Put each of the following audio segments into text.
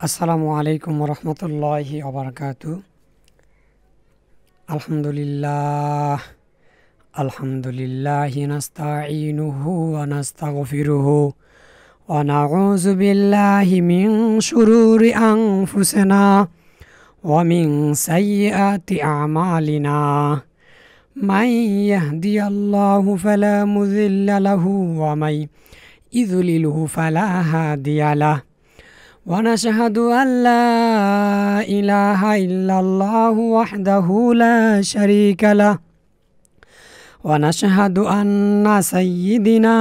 আসসালামু আলাইকুম রহমতুল্লাহি ওবারাকাতু। আলহামদুলিল্লাহ আলহামদুলিল্লাহি নাস্তাঈনুহু ওয়া নাস্তাগফিরুহু ওয়া নাউযু বিল্লাহি মিন শুরুরি আনফুসিনা ওয়া মিন সাইয়্যাতি আমালিনা। মান ইয়াহদিয়াল্লাহু ফালা মুযিল্লা লাহু ওয়া মান ইযলিলহু ফালা হাদিয়া লাহু। ونشهد أن لا إله إلا الله وحده لا شريك له ونشهد أن سيدنا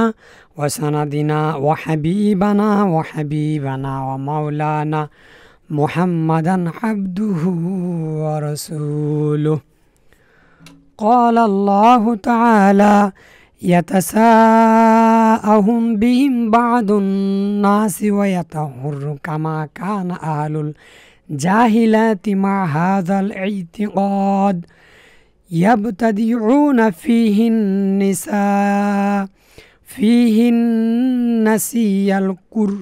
وسندنا وحبيبنا ومولانا محمدا عبده ورسوله. قال الله تعالى يتساءلهم بهم بعض الناس ويطهر كما كان أهل الجاهلات مع هذا الاعتقاد يبتدعون فيه النسي القر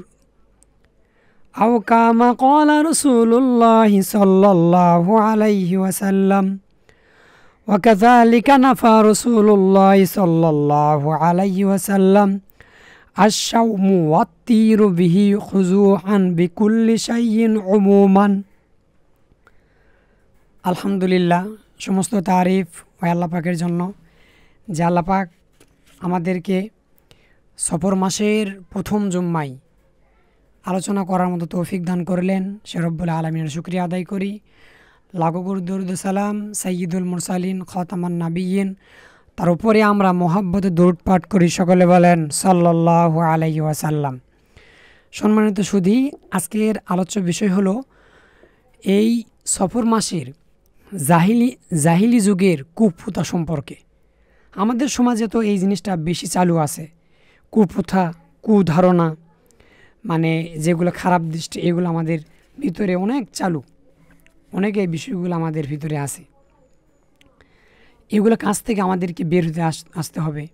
أو كما قال رسول الله صلى الله عليه وسلم. وكذلك نفى رسول الله صلى الله عليه وسلم الشوم والطير به خضوعا بكل شيء عموما. আলহামদুলিল্লাহ, সমস্ত তারিফ ওই আল্লাহ পাকের জন্য যে আল্লাহ পাক আমাদেরকে সফর মাসের প্রথম জুম্মায় আলোচনা করার মতো তৌফিক দান করলেন। সে রব্বুল আলামিনের শুকরিয়া আদায় করি। লাখো কোটি দরুদ সালাম সাইয়্যিদুল মুরসালিন খাতামান নাবিয়্যিন, তার উপরে আমরা মহব্বতে দরুদ পাঠ করি। সকলে বলেন সাল্লাল্লাহু আলাইহি ওয়াসাল্লাম। সম্মানিত সুধী, আজকের আলোচ্য বিষয় হলো এই সফর মাসের জাহিলি যুগের কুপ্রথা সম্পর্কে। আমাদের সমাজে তো এই জিনিসটা বেশি চালু আছে, কুপ্রথা, কুধারণা, মানে যেগুলো খারাপ দৃষ্টি, এগুলো আমাদের ভিতরে অনেক চালু, অনেক এই বিষয়গুলো আমাদের ভিতরে আছে। এগুলো কাছ থেকে আমাদেরকে বের হতে আসতে হবে,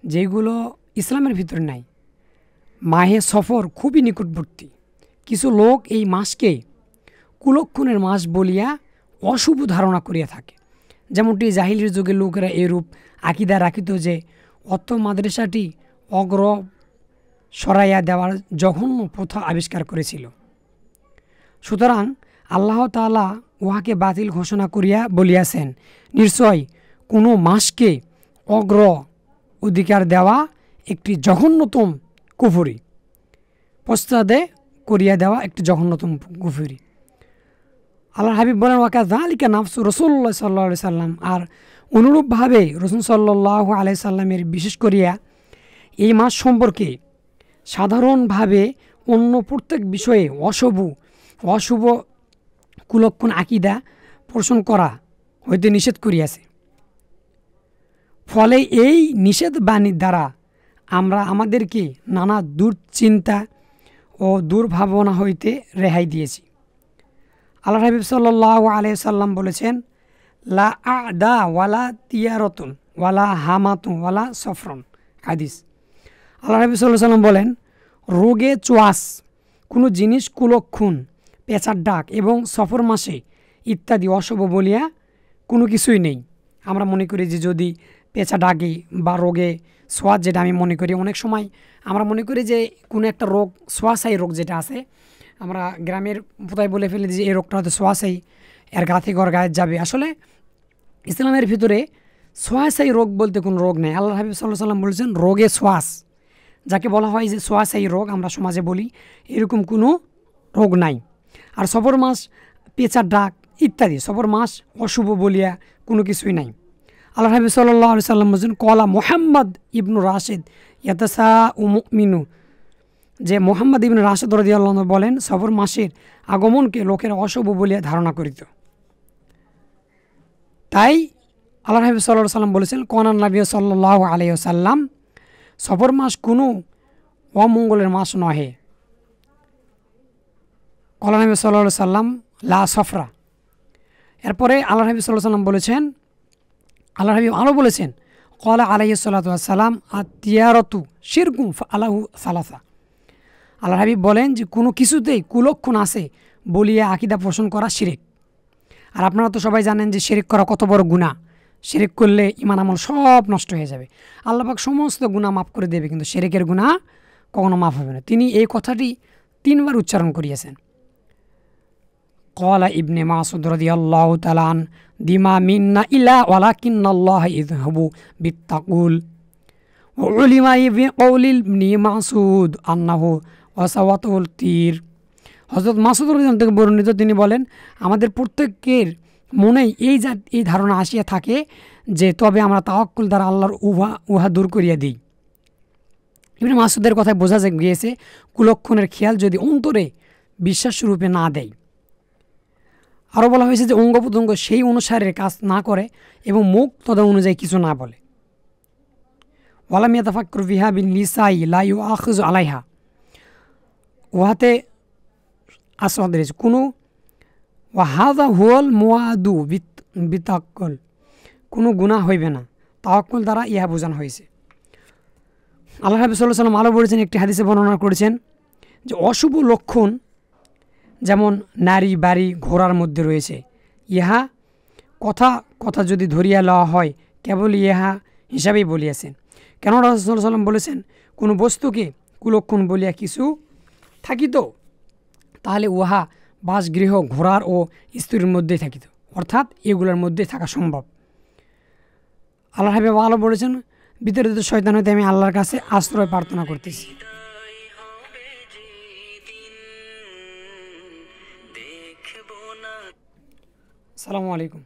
যেগুলো ইসলামের ভিতরে নাই। মাহে সফর খুবই নিকটবর্তী। কিছু লোক এই মাসকে কুলক্ষণের মাস বলিয়া অশুভ ধারণা করিয়া থাকে। যেমনটি জাহিলির যুগের লোকেরা এরূপ আকিদা রাখিত যে অত মাদ্রাসাটি অগ্র সরাইয়া দেওয়ার জঘন্য প্রথা আবিষ্কার করেছিল। সুতরাং আল্লাহ তাআলা উহাকে বাতিল ঘোষণা করিয়া বলিয়াছেন, নিশ্চয় কোনো মাসকে অগ্র অধিকার দেওয়া একটি জঘন্যতম কুফরি, পশ্চাদে করিয়া দেওয়া একটি জঘন্যতম কুফরি। আল্লাহ হাবিব বলেন, ওয়াকাযালিকা নাফসু রাসূলুল্লাহ সাল্লাল্লাহু আলাইহি সাল্লাম। আর অনুরূপভাবে রাসূল সাল্লাল্লাহু আলাইহি সাল্লামের বিশেষ করিয়া এই মাস সম্পর্কে সাধারণভাবে অন্য প্রত্যেক বিষয়ে অশুভ কুলক্ষণ আকিদা পোষণ করা হইতে নিষেধ করিয়াছে। ফলে এই নিষেধ বাণীর দ্বারা আমরা আমাদেরকে নানা দুশ্চিন্তা ও দুর্ভাবনা হইতে রেহাই দিয়েছি। আল্লাহ হাবিব সাল্লাল্লাহু আলাইহি সাল্লাম বলেছেন, লা আদা ওয়ালা তিয়ারতুন ওয়ালা হামাতুন ওয়ালা সফরন। হাদিস। আল্লাহ হাবিব সাল্লাল্লাহু আলাইহি সাল্লাম বলেন, রোগে চোয়াস, কোনো জিনিস কুলক্ষণ, পেঁচার ডাক এবং সফর মাসে ইত্যাদি অশুভ বলিয়া কোনো কিছুই নেই। আমরা মনে করি যে যদি পেঁচা ডাকে বা রোগে সোয়াস, যেটা আমি মনে করি অনেক সময় আমরা মনে করি যে কোনো একটা রোগ, সোয়াশায়ী রোগ যেটা আছে, আমরা গ্রামের পোতায় বলে ফেলি যে এই রোগটা হয়তো সোয়াশায়ী, এর গা থেকে ওর গায়ে যাবে। আসলে ইসলামের ভিতরে সোয়াশায়ী রোগ বলতে কোনো রোগ নেই। আল্লাহ হাবিব সাল্লাল্লাহু আলাইহি সাল্লাম বলেছেন, রোগে সোয়াস, যাকে বলা হয় যে সোয়াশায়ী রোগ আমরা সমাজে বলি, এরকম কোনো রোগ নাই। আর সফর মাস, পেঁচার ডাক ইত্যাদি সফর মাস অশুভ বলিয়া কোনো কিছুই নাই। আল্লাহ হাবিব সাল্লাল্লাহু আলাইহি সাল্লাম বলেছেন, কলা মুহাম্মদ ইবনু রাশিদ ইয়াতাসাউ মুমিনু, যে মুহাম্মদ ইবনু রাশিদ রাদিয়াল্লাহু আনহু বলেন, সফর মাসের আগমনকে লোকেরা অশুভ বলিয়া ধারণা করিত। তাই আল্লাহ হাবিব সাল্লাল্লাহু আলাইহি সাল্লাম বলেছেন, কানান নবী সাল্লাল্লাহু আলাইহি ওয়াসাল্লাম, সফর মাস কোনো অমঙ্গলের মাস নহে। কলা নবী সাল্লাল্লাহু আলাইহি সাল্লাম লা সফরা। এরপরে আল্লাহ হাবিব সাল্লাল্লাহু আলাইহি সাল্লাম বলেছেন, আল্লাহ হাবিব আরও বলেছেন, কলা আলাইহিস সালাতু ওয়াস সালাম আতিয়ারতু শিরকুম ফালাহু সালাসা। আল্লাহ হাবিব বলেন যে কোনো কিছুতেই কুলক্ষণ আছে বলিয়ে আকিদা পোষণ করা শিরিক। আর আপনারা তো সবাই জানেন যে শিরিক করা কত বড় গুনাহ। শিরিক করলে ঈমান আমল সব নষ্ট হয়ে যাবে। আল্লাহ পাক সমস্ত গুনাহ মাফ করে দেবে, কিন্তু শিরিকের গুনাহ কখনো মাফ হবে না। তিনি এই কথাটি 3 বার উচ্চারণ করিয়েছেন। ক্বালা ইবনে মাসউদ রাদিয়াল্লাহু তাআলা আন দিমা মিন্না ইলা ওয়ালাকিন্নাল্লাহ ইযহাবু বিত্তাকুল ওয়া উলিমা বিকৌলিল ইবনে মাসউদ আন্নাহু ওয়াসাওয়াতুল তীর। হযরত মাসউদ রাদিয়াল্লাহু থেকে বর্ণিত, তিনি বলেন, আমাদের প্রত্যেকের মনেই এই ধারণা আসিয়া থাকে যে তবে আমরা তাওয়াক্কুল দ্বারা আল্লাহর উহা দূর করিয়া দিই। ইবনে মাসউদের কথায় বোঝা গিয়েছে কুলক্ষণের খেয়াল যদি অন্তরে বিশ্বাসরূপে না দেয়। আরও বলা হয়েছে যে অঙ্গ প্রত্যঙ্গ সেই অনুসারে কাজ না করে এবং মুখ তদ অনুযায়ী কিছু না বলে। ওয়ালাম ইয়াতাফাক্কারু ফিহা বিল লিসাই লা ইউআখিযু আলাইহা, উহাতে আসদের কোনো ওয়াহাদা হুয়াল মুআদু বিতাক্কুল, কোনো গুনাহ হইবে না, তাওয়াক্কুল দ্বারা ইহা বোঝানো হয়েছে। আল্লাহ রাসূল সাল্লাল্লাহু আলাইহি ওয়াসাল্লাম আলো বলেছেন, একটি হাদিসে বর্ণনা করেছেন যে অশুভ লক্ষণ যেমন নারী বাড়ি ঘোড়ার মধ্যে রয়েছে, ইহা কথা যদি ধরিয়া লওয়া হয় কেবল ইহা হিসাবেই বলিয়াছেন। কেন রাসূল সাল্লাল্লাহু আলাইহি ওয়াসাল্লাম বলেছেন কোনো বস্তুকে কুলক্ষণ বলিয়া কিছু থাকিত, তাহলে উহা বাসগৃহ ঘোড়ার ও স্ত্রীর মধ্যেই থাকিত, অর্থাৎ এগুলোর মধ্যে থাকা সম্ভব। আল্লাহ হাবিব আলো বলেছেন, বিতাড়িত শয়তান হইতে আমি আল্লাহর কাছে আশ্রয় প্রার্থনা করতেছি। আসসালামু আলাইকুম।